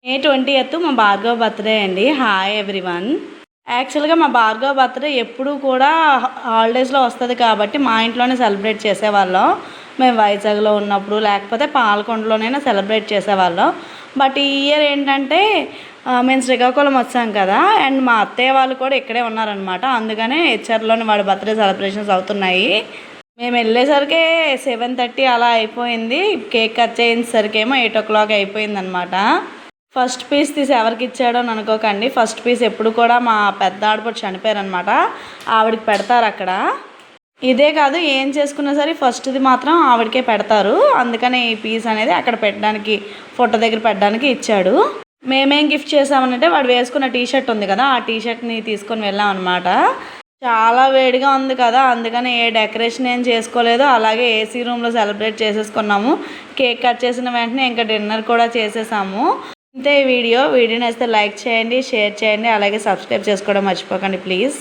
మే 20th మా Bhargav birthday అండి. Hi everyone. యాక్చువల్గా మా భార్గవ్ బర్త్డే ఎప్పుడు కూడా హాలిడేస్లో వస్తుంది కాబట్టి మా ఇంట్లోనే సెలబ్రేట్ చేసేవాళ్ళం. మేము వైజాగ్లో ఉన్నప్పుడు లేకపోతే పాలకొండలోనైనా సెలబ్రేట్ చేసేవాళ్ళం. బట్ ఈ ఇయర్ ఏంటంటే మేము శ్రీకాకుళం వచ్చాం కదా, అండ్ మా అత్తయ్య వాళ్ళు కూడా ఇక్కడే ఉన్నారనమాట. అందుకనే హెచ్ఆర్లోని వాడి బర్త్డే సెలబ్రేషన్స్ అవుతున్నాయి. మేము వెళ్ళేసరికి 7:30 అలా అయిపోయింది. కేక్ కట్ చేయించేసరికి ఏమో 8 o'clock అయిపోయిందనమాట. ఫస్ట్ పీస్ తీసి ఎవరికి ఇచ్చాడో అని అనుకోకండి. ఫస్ట్ పీస్ ఎప్పుడు కూడా మా పెద్ద ఆడపడు చనిపోయారనమాట, ఆవిడకి పెడతారు అక్కడ. ఇదే కాదు, ఏం చేసుకున్నా సరే ఫస్ట్ది మాత్రం ఆవిడకే పెడతారు. అందుకని ఈ పీస్ అనేది అక్కడ పెట్టడానికి, ఫోటో దగ్గర పెట్టడానికి ఇచ్చాడు. మేమేం గిఫ్ట్ చేసామనంటే వాడు వేసుకున్న టీషర్ట్ ఉంది కదా, ఆ టీషర్ట్ని తీసుకొని వెళ్ళాం అనమాట. చాలా వేడిగా ఉంది కదా, అందుకని ఏ డెకరేషన్ ఏం చేసుకోలేదు. అలాగే ఏసీ రూమ్లో సెలబ్రేట్ చేసేసుకున్నాము. కేక్ కట్ చేసిన వెంటనే ఇంకా డిన్నర్ కూడా చేసేసాము. ఇంతే వీడియో నచ్చితే లైక్ చేయండి, షేర్ చేయండి, అలాగే సబ్స్క్రైబ్ చేసుకోవడం మర్చిపోకండి ప్లీజ్.